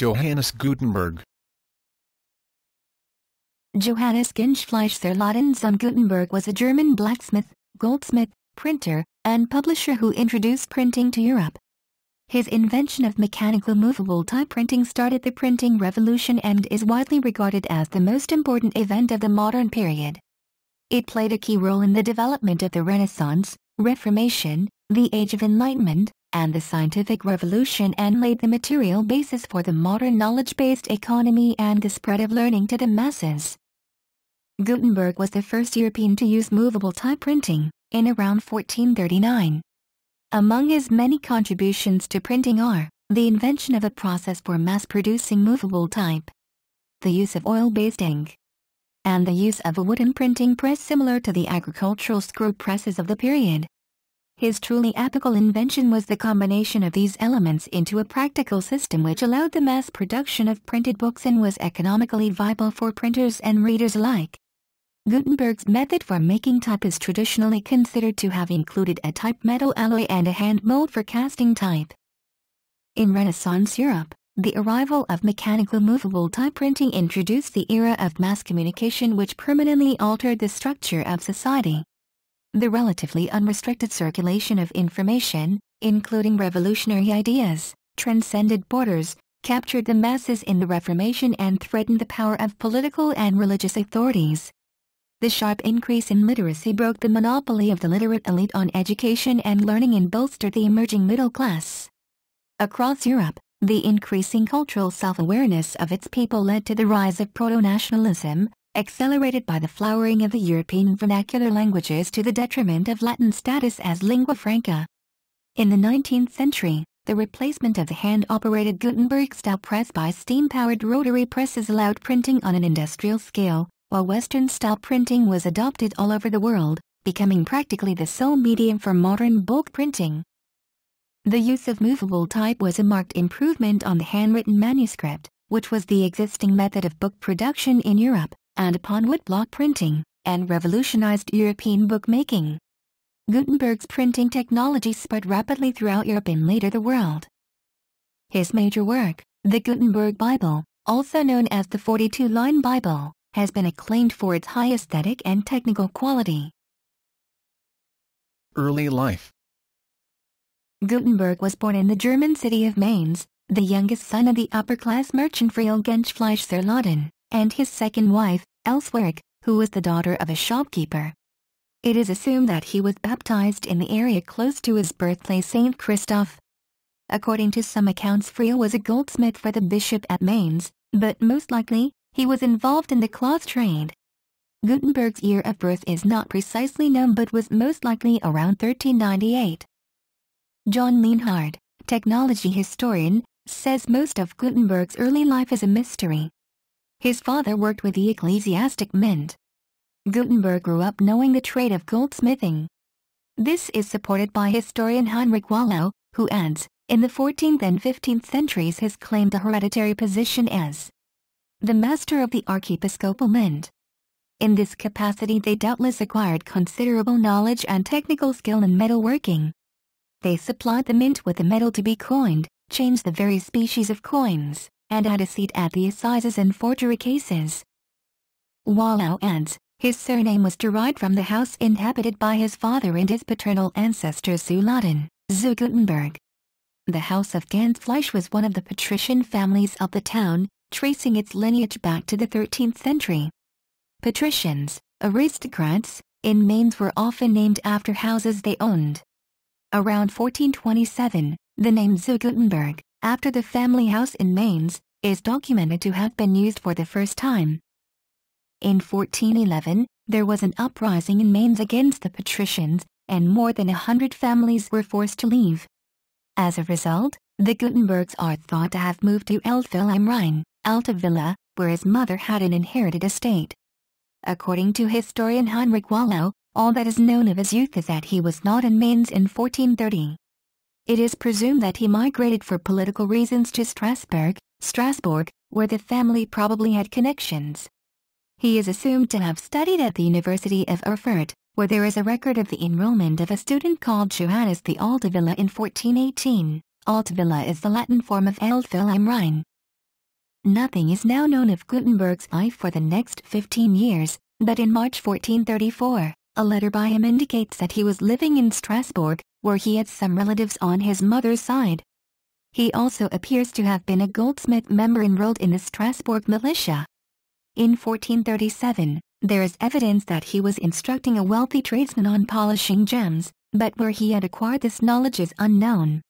Johannes Gutenberg. Johannes Gensfleisch der Laden zum Gutenberg was a German blacksmith, goldsmith, printer, and publisher who introduced printing to Europe. His invention of mechanical movable type printing started the printing revolution and is widely regarded as the most important event of the modern period. It played a key role in the development of the Renaissance, Reformation, the Age of Enlightenment, and the scientific revolution, and laid the material basis for the modern knowledge-based economy and the spread of learning to the masses. Gutenberg was the first European to use movable type printing, in around 1439. Among his many contributions to printing are the invention of a process for mass-producing movable type, the use of oil-based ink, and the use of a wooden printing press similar to the agricultural screw presses of the period. His truly epochal invention was the combination of these elements into a practical system which allowed the mass production of printed books and was economically viable for printers and readers alike. Gutenberg's method for making type is traditionally considered to have included a type metal alloy and a hand mold for casting type. In Renaissance Europe, the arrival of mechanical movable type printing introduced the era of mass communication which permanently altered the structure of society. The relatively unrestricted circulation of information, including revolutionary ideas, transcended borders, captured the masses in the Reformation and threatened the power of political and religious authorities. The sharp increase in literacy broke the monopoly of the literate elite on education and learning and bolstered the emerging middle class. Across Europe, the increasing cultural self-awareness of its people led to the rise of proto-nationalism, accelerated by the flowering of the European vernacular languages to the detriment of Latin's status as lingua franca. In the 19th century, the replacement of the hand-operated Gutenberg-style press by steam-powered rotary presses allowed printing on an industrial scale, while Western-style printing was adopted all over the world, becoming practically the sole medium for modern bulk printing. The use of movable type was a marked improvement on the handwritten manuscript, which was the existing method of book production in Europe, and upon woodblock printing, and revolutionized European bookmaking. Gutenberg's printing technology spread rapidly throughout Europe and later the world. His major work, the Gutenberg Bible, also known as the 42-line Bible, has been acclaimed for its high aesthetic and technical quality. Early life. Gutenberg was born in the German city of Mainz, the youngest son of the upper-class merchant Johannes Gensfleisch der Laden, and his second wife, Elswerk, who was the daughter of a shopkeeper. It is assumed that he was baptized in the area close to his birthplace St. Christoph. According to some accounts, Friel was a goldsmith for the bishop at Mainz, but most likely, he was involved in the cloth trade. Gutenberg's year of birth is not precisely known but was most likely around 1398. John Lienhard, technology historian, says most of Gutenberg's early life is a mystery. His father worked with the ecclesiastic mint. Gutenberg grew up knowing the trade of goldsmithing. This is supported by historian Heinrich Wallau, who adds, in the 14th and 15th centuries his claimed a hereditary position as the master of the archiepiscopal mint. In this capacity they doubtless acquired considerable knowledge and technical skill in metalworking. They supplied the mint with the metal to be coined, changed the various species of coins, and had a seat at the assizes and forgery cases. Wallau adds, his surname was derived from the house inhabited by his father and his paternal ancestors zu Laden, zu Gutenberg. The house of Gensfleisch was one of the patrician families of the town, tracing its lineage back to the 13th century. Patricians, aristocrats, in Mainz were often named after houses they owned. Around 1427, the name zu Gutenberg, after the family house in Mainz, is documented to have been used for the first time. In 1411, there was an uprising in Mainz against the patricians, and more than 100 families were forced to leave. As a result, the Gutenbergs are thought to have moved to Eltville am Rhein, Alta Villa, where his mother had an inherited estate. According to historian Heinrich Wallau, all that is known of his youth is that he was not in Mainz in 1430. It is presumed that he migrated for political reasons to Strasbourg, where the family probably had connections. He is assumed to have studied at the University of Erfurt, where there is a record of the enrollment of a student called Johannes the Altavilla in 1418. Altavilla is the Latin form of Eltville am Rhein. Nothing is now known of Gutenberg's life for the next 15 years, but in March 1434, a letter by him indicates that he was living in Strasbourg, where he had some relatives on his mother's side. He also appears to have been a goldsmith member enrolled in the Strasbourg militia. In 1437, there is evidence that he was instructing a wealthy tradesman on polishing gems, but where he had acquired this knowledge is unknown.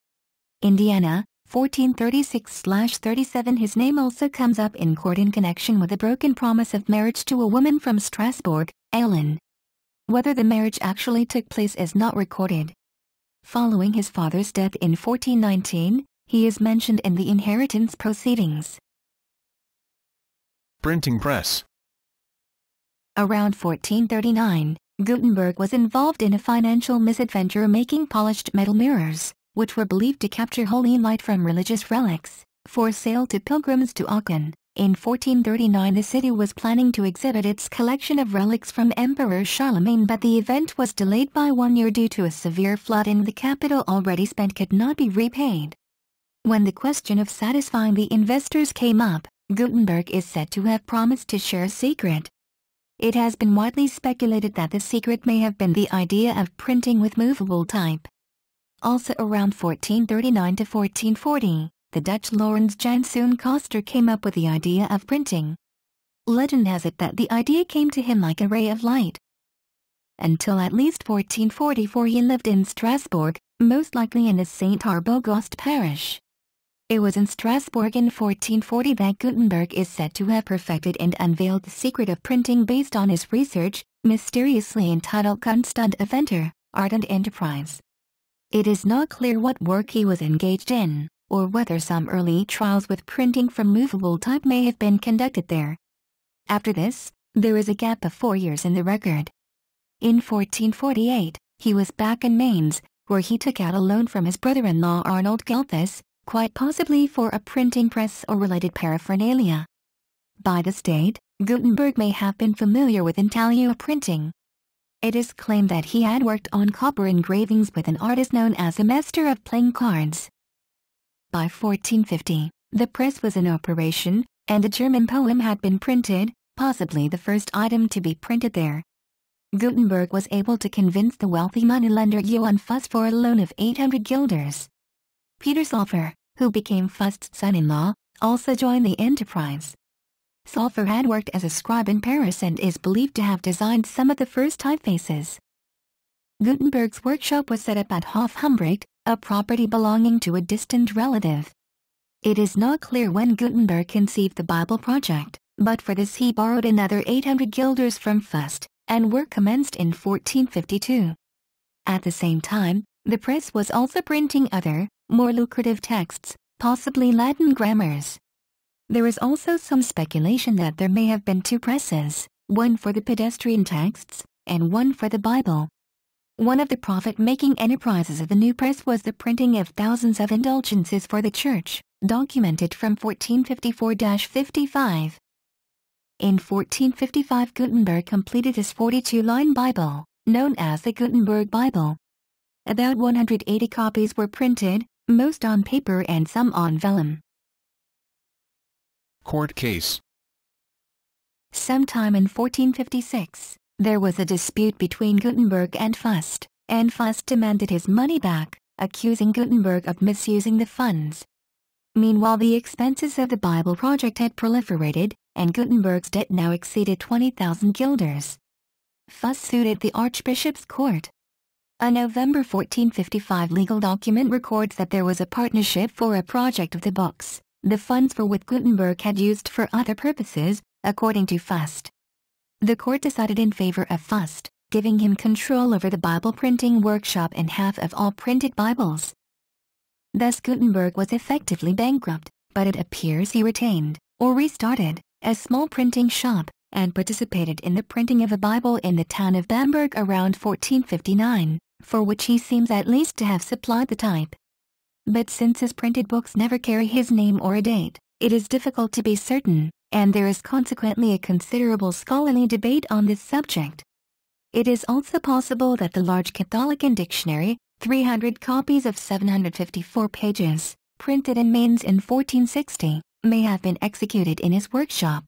Indiana, 1436/37. His name also comes up in court in connection with a broken promise of marriage to a woman from Strasbourg, Ellen. Whether the marriage actually took place is not recorded. Following his father's death in 1419, he is mentioned in the inheritance proceedings. Printing press. Around 1439, Gutenberg was involved in a financial misadventure making polished metal mirrors, which were believed to capture holy light from religious relics, for sale to pilgrims to Aachen. In 1439 the city was planning to exhibit its collection of relics from Emperor Charlemagne, but the event was delayed by 1 year due to a severe flood and the capital already spent could not be repaid. When the question of satisfying the investors came up, Gutenberg is said to have promised to share a secret. It has been widely speculated that the secret may have been the idea of printing with movable type. Also around 1439 to 1440, the Dutch Laurens Jansoen Koster came up with the idea of printing. Legend has it that the idea came to him like a ray of light. Until at least 1444 he lived in Strasbourg, most likely in the St. Arbogost parish. It was in Strasbourg in 1440 that Gutenberg is said to have perfected and unveiled the secret of printing based on his research, mysteriously entitled Kunst und Inventor, Art and Enterprise. It is not clear what work he was engaged in, or whether some early trials with printing from movable type may have been conducted there. After this, there is a gap of 4 years in the record. In 1448, he was back in Mainz, where he took out a loan from his brother-in-law Arnold Gelthus, quite possibly for a printing press or related paraphernalia. By this date, Gutenberg may have been familiar with intaglio printing. It is claimed that he had worked on copper engravings with an artist known as a master of playing cards. By 1450, the press was in operation, and a German poem had been printed, possibly the first item to be printed there. Gutenberg was able to convince the wealthy moneylender Johann Fuss for a loan of 800 guilders. Peter Sulfer, who became Fuss's son-in-law, also joined the enterprise. Sulfer had worked as a scribe in Paris and is believed to have designed some of the first typefaces. Gutenberg's workshop was set up at Hof-Humbrecht, a property belonging to a distant relative. It is not clear when Gutenberg conceived the Bible project, but for this he borrowed another 800 guilders from Fuss, and work commenced in 1452. At the same time, the press was also printing other, more lucrative texts, possibly Latin grammars. There is also some speculation that there may have been 2 presses, one for the pedestrian texts, and one for the Bible. One of the profit-making enterprises of the new press was the printing of thousands of indulgences for the church, documented from 1454-55. In 1455 Gutenberg completed his 42-line Bible, known as the Gutenberg Bible. About 180 copies were printed, most on paper and some on vellum. Court case. Sometime in 1456, there was a dispute between Gutenberg and Fuss demanded his money back, accusing Gutenberg of misusing the funds. Meanwhile, the expenses of the Bible project had proliferated, and Gutenberg's debt now exceeded 20,000 guilders. Fuss sued the Archbishop's court. A November 1455 legal document records that there was a partnership for a project of the books, the funds for which Gutenberg had used for other purposes, according to Fuss. The court decided in favor of Fuss, giving him control over the Bible printing workshop and half of all printed Bibles. Thus Gutenberg was effectively bankrupt, but it appears he retained, or restarted, a small printing shop, and participated in the printing of a Bible in the town of Bamberg around 1459, for which he seems at least to have supplied the type. But since his printed books never carry his name or a date, it is difficult to be certain, and there is consequently a considerable scholarly debate on this subject. It is also possible that the large Catholican dictionary, 300 copies of 754 pages, printed in Mainz in 1460, may have been executed in his workshop.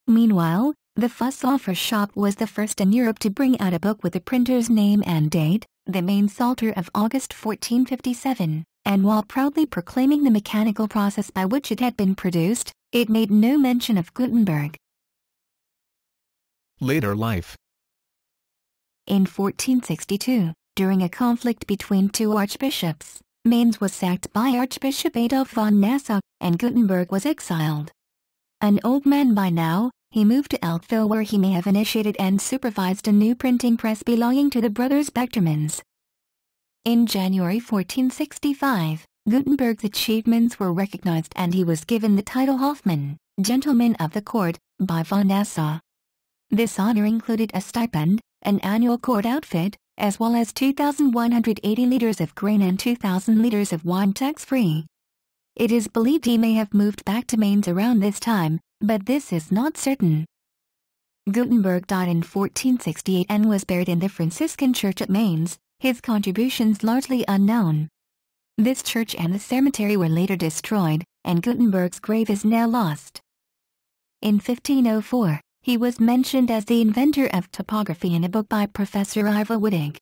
Meanwhile, the Fussoffer shop was the first in Europe to bring out a book with the printer's name and date, the main Psalter of August 1457, and while proudly proclaiming the mechanical process by which it had been produced, it made no mention of Gutenberg. Later life. In 1462, during a conflict between two archbishops, Mainz was sacked by Archbishop Adolf von Nassau, and Gutenberg was exiled. An old man by now, he moved to Eltville where he may have initiated and supervised a new printing press belonging to the brothers Bechtermans. In January 1465, Gutenberg's achievements were recognized and he was given the title Hofmann, Gentleman of the Court, by von Nassau. This honor included a stipend, an annual court outfit, as well as 2,180 liters of grain and 2,000 liters of wine tax-free. It is believed he may have moved back to Mainz around this time, but this is not certain. Gutenberg died in 1468 and was buried in the Franciscan church at Mainz, his contributions largely unknown. This church and the cemetery were later destroyed, and Gutenberg's grave is now lost. In 1504, he was mentioned as the inventor of typography in a book by Professor Ivar Wittig.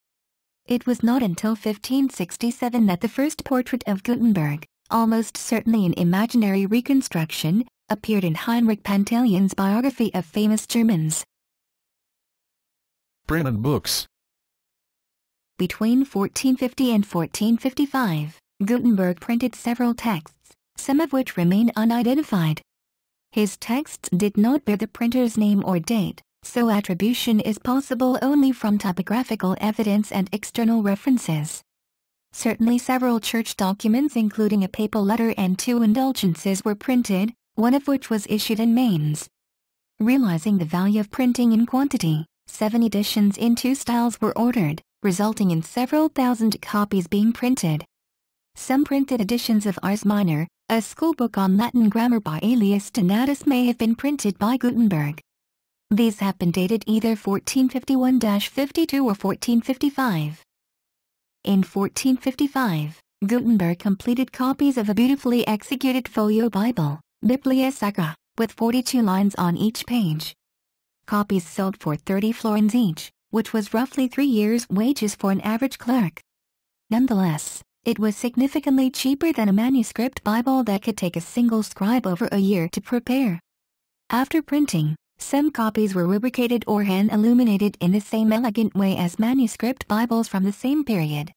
It was not until 1567 that the first portrait of Gutenberg, almost certainly an imaginary reconstruction, appeared in Heinrich Pantaleon's biography of famous Germans. Printed books. Between 1450 and 1455, Gutenberg printed several texts, some of which remain unidentified. His texts did not bear the printer's name or date, so attribution is possible only from typographical evidence and external references. Certainly several church documents including a papal letter and 2 Indulgences were printed, one of which was issued in Mainz. Realizing the value of printing in quantity, 7 editions in 2 styles were ordered, resulting in several thousand copies being printed. Some printed editions of Ars Minor, a schoolbook on Latin grammar by Aelius Donatus, may have been printed by Gutenberg. These have been dated either 1451-52 or 1455. In 1455, Gutenberg completed copies of a beautifully executed folio Bible, Biblia Sacra, with 42 lines on each page. Copies sold for 30 florins each, which was roughly 3 years' wages for an average clerk. Nonetheless, it was significantly cheaper than a manuscript Bible that could take a single scribe over a year to prepare. After printing, some copies were rubricated or hand-illuminated in the same elegant way as manuscript Bibles from the same period.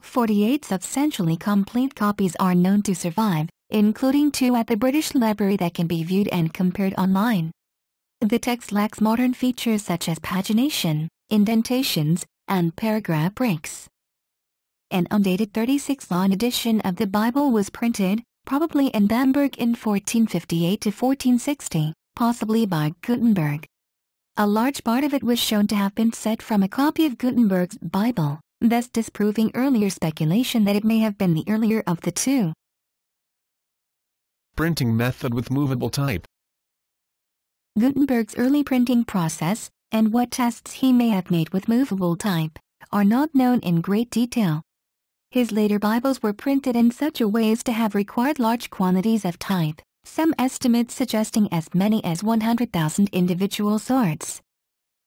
48 substantially complete copies are known to survive, including 2 at the British Library that can be viewed and compared online. The text lacks modern features such as pagination, indentations, and paragraph breaks. An undated 36-line edition of the Bible was printed, probably in Bamberg in 1458 to 1460, possibly by Gutenberg. A large part of it was shown to have been set from a copy of Gutenberg's Bible, thus disproving earlier speculation that it may have been the earlier of the two. Printing method with movable type. Gutenberg's early printing process, and what tests he may have made with movable type, are not known in great detail. His later Bibles were printed in such a way as to have required large quantities of type, some estimates suggesting as many as 100,000 individual sorts.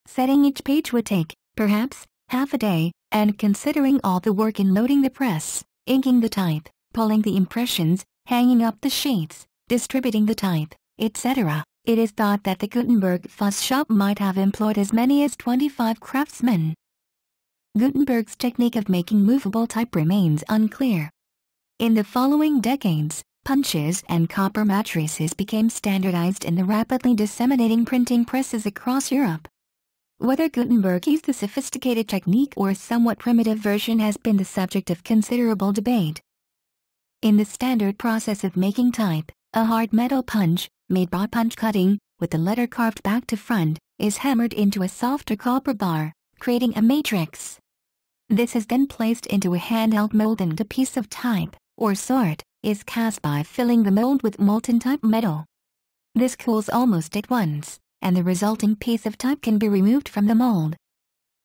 Setting each page would take, perhaps, half a day, and considering all the work in loading the press, inking the type, pulling the impressions, hanging up the sheets, distributing the type, etc., it is thought that the Gutenberg fuss shop might have employed as many as 25 craftsmen. Gutenberg's technique of making movable type remains unclear. In the following decades, punches and copper matrices became standardized in the rapidly disseminating printing presses across Europe. Whether Gutenberg used the sophisticated technique or a somewhat primitive version has been the subject of considerable debate. In the standard process of making type, a hard metal punch, made by punch cutting, with the letter carved back to front, is hammered into a softer copper bar, creating a matrix. This is then placed into a handheld mold and a piece of type, or sort, is cast by filling the mold with molten type metal. This cools almost at once, and the resulting piece of type can be removed from the mold.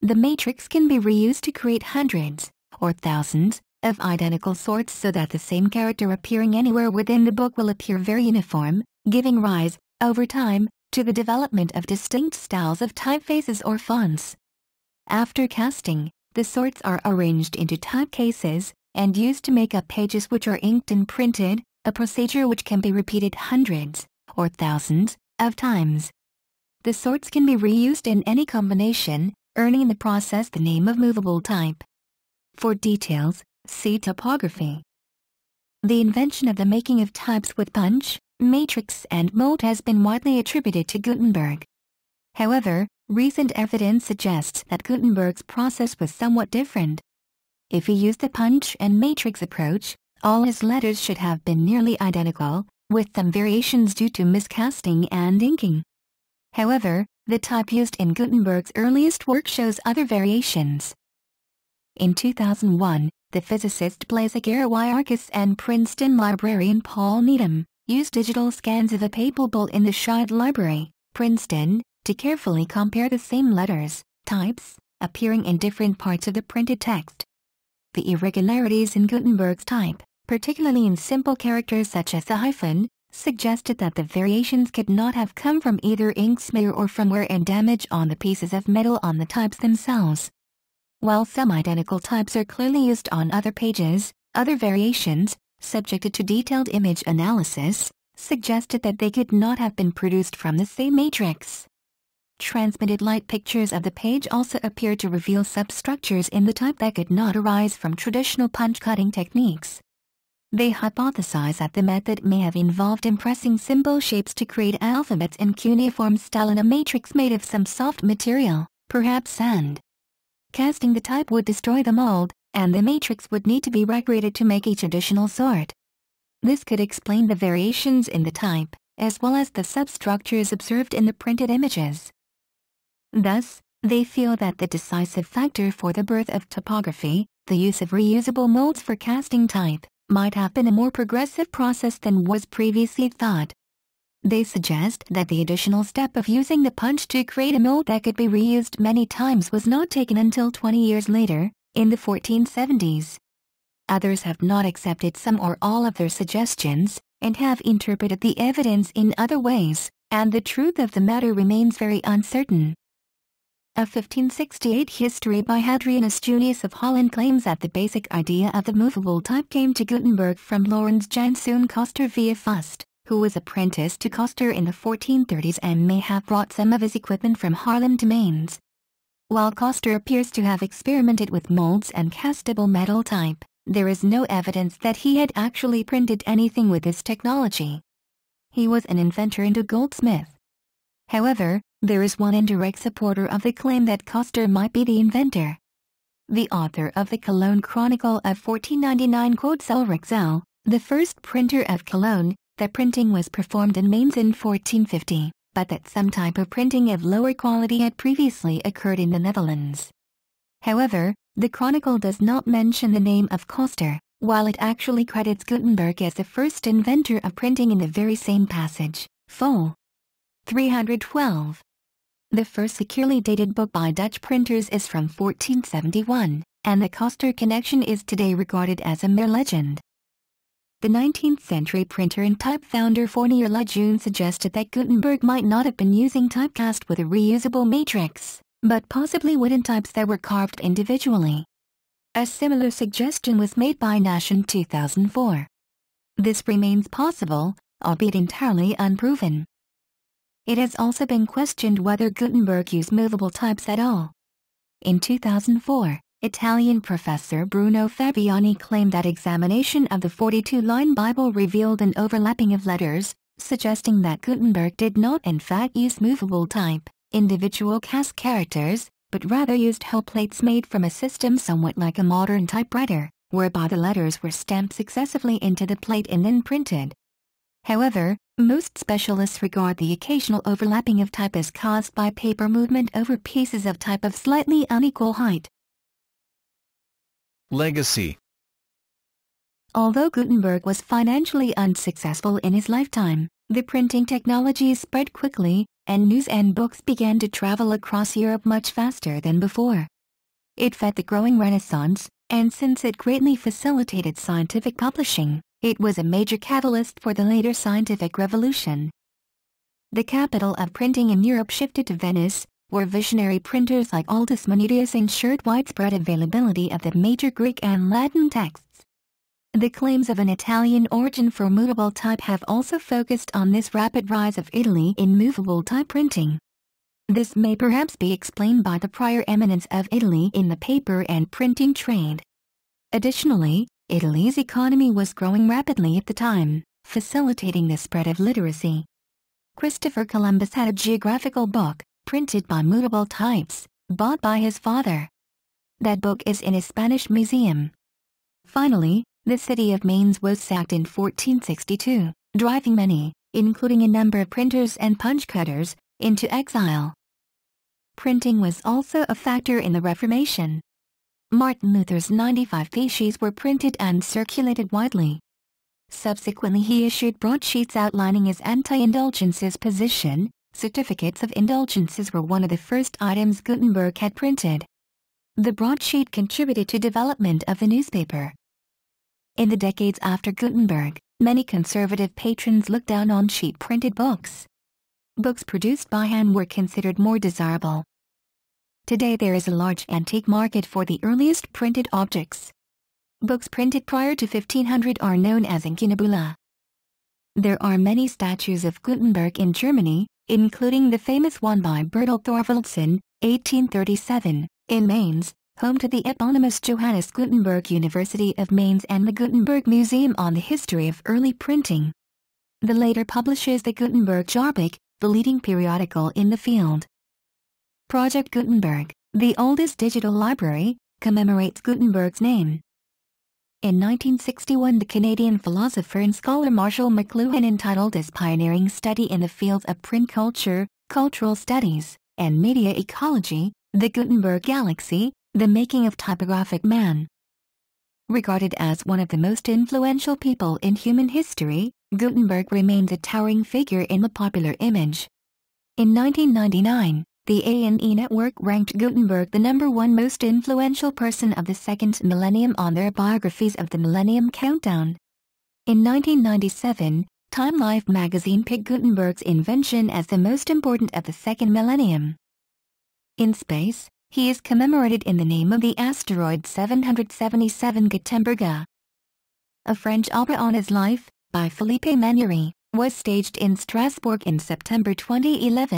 The matrix can be reused to create hundreds, or thousands, of identical sorts so that the same character appearing anywhere within the book will appear very uniform, giving rise, over time, to the development of distinct styles of typefaces or fonts. After casting, the sorts are arranged into type cases and used to make up pages which are inked and printed, a procedure which can be repeated hundreds, or thousands, of times. The sorts can be reused in any combination, earning in the process the name of movable type. For details, see typography. The invention of the making of types with punch, matrix and mold has been widely attributed to Gutenberg. However, recent evidence suggests that Gutenberg's process was somewhat different. If he used the punch and matrix approach, all his letters should have been nearly identical, with some variations due to miscasting and inking. However, the type used in Gutenberg's earliest work shows other variations. In 2001, the physicist Blaise Archies and Princeton librarian Paul Needham used digital scans of a papal bull in the Scheid Library, Princeton, to carefully compare the same letters, types, appearing in different parts of the printed text. The irregularities in Gutenberg's type, particularly in simple characters such as the hyphen, suggested that the variations could not have come from either ink smear or from wear and damage on the pieces of metal on the types themselves. While some identical types are clearly used on other pages, other variations, subjected to detailed image analysis, suggested that they could not have been produced from the same matrix. Transmitted light pictures of the page also appear to reveal substructures in the type that could not arise from traditional punch-cutting techniques. They hypothesize that the method may have involved impressing symbol shapes to create alphabets in cuneiform style in a matrix made of some soft material, perhaps sand. Casting the type would destroy the mold, and the matrix would need to be recreated to make each additional sort. This could explain the variations in the type, as well as the substructures observed in the printed images. Thus, they feel that the decisive factor for the birth of typography, the use of reusable molds for casting type, might have been a more progressive process than was previously thought. They suggest that the additional step of using the punch to create a mold that could be reused many times was not taken until 20 years later, in the 1470s. Others have not accepted some or all of their suggestions, and have interpreted the evidence in other ways, and the truth of the matter remains very uncertain. A 1568 history by Hadrianus Junius of Holland claims that the basic idea of the movable type came to Gutenberg from Lorenz Janszoon Coster via Fust, who was apprenticed to Coster in the 1430s and may have brought some of his equipment from Haarlem to Mainz. While Coster appears to have experimented with molds and castable metal type, there is no evidence that he had actually printed anything with this technology. He was an inventor and a goldsmith. However, there is one indirect supporter of the claim that Coster might be the inventor. The author of the Cologne Chronicle of 1499 quotes Ulrich Zell, the first printer of Cologne, that printing was performed in Mainz in 1450, but that some type of printing of lower quality had previously occurred in the Netherlands. However, the Chronicle does not mention the name of Coster, while it actually credits Gutenberg as the first inventor of printing in the very same passage, Fol. 312. The first securely dated book by Dutch printers is from 1471, and the Coster connection is today regarded as a mere legend. The 19th century printer and type founder Fournier Lejeune suggested that Gutenberg might not have been using typecast with a reusable matrix, but possibly wooden types that were carved individually. A similar suggestion was made by Nash in 2004. This remains possible, albeit entirely unproven. It has also been questioned whether Gutenberg used movable types at all. In 2004, Italian professor Bruno Fabiani claimed that examination of the 42-line Bible revealed an overlapping of letters, suggesting that Gutenberg did not in fact use movable type, individual cast characters, but rather used whole plates made from a system somewhat like a modern typewriter, whereby the letters were stamped successively into the plate and then printed. However, most specialists regard the occasional overlapping of type as caused by paper movement over pieces of type of slightly unequal height. Legacy. Although Gutenberg was financially unsuccessful in his lifetime, the printing technology spread quickly, and news and books began to travel across Europe much faster than before. It fed the growing Renaissance, and since it greatly facilitated scientific publishing, it was a major catalyst for the later scientific revolution. The capital of printing in Europe shifted to Venice, where visionary printers like Aldus Manutius ensured widespread availability of the major Greek and Latin texts. The claims of an Italian origin for movable type have also focused on this rapid rise of Italy in movable type printing. This may perhaps be explained by the prior eminence of Italy in the paper and printing trade. Additionally, Italy's economy was growing rapidly at the time, facilitating the spread of literacy. Christopher Columbus had a geographical book, printed by Movable Types, bought by his father. That book is in a Spanish museum. Finally, the city of Mainz was sacked in 1462, driving many, including a number of printers and punch cutters, into exile. Printing was also a factor in the Reformation. Martin Luther's 95 Theses were printed and circulated widely. Subsequently he issued broadsheets outlining his anti-Indulgences position. Certificates of Indulgences were one of the first items Gutenberg had printed. The broadsheet contributed to development of the newspaper. In the decades after Gutenberg, many conservative patrons looked down on sheet-printed books. Books produced by hand were considered more desirable. Today there is a large antique market for the earliest printed objects. Books printed prior to 1500 are known as incunabula. There are many statues of Gutenberg in Germany, including the famous one by Bertold Thorvaldsen, 1837, in Mainz, home to the eponymous Johannes Gutenberg University of Mainz and the Gutenberg Museum on the history of early printing. The later publishes the Gutenberg Jahrbuch, the leading periodical in the field. Project Gutenberg, the oldest digital library, commemorates Gutenberg's name. In 1961 the Canadian philosopher and scholar Marshall McLuhan entitled his pioneering study in the fields of print culture, cultural studies, and media ecology, The Gutenberg Galaxy, The Making of Typographic Man. Regarded as one of the most influential people in human history, Gutenberg remains a towering figure in the popular image. In 1999, the A&E Network ranked Gutenberg the #1 most influential person of the second millennium on their biographies of the Millennium Countdown. In 1997, Time Life magazine picked Gutenberg's invention as the most important of the second millennium. In space, he is commemorated in the name of the asteroid 777 Gutenberg. A French opera on his life, by Philippe Manuri, was staged in Strasbourg in September 2011.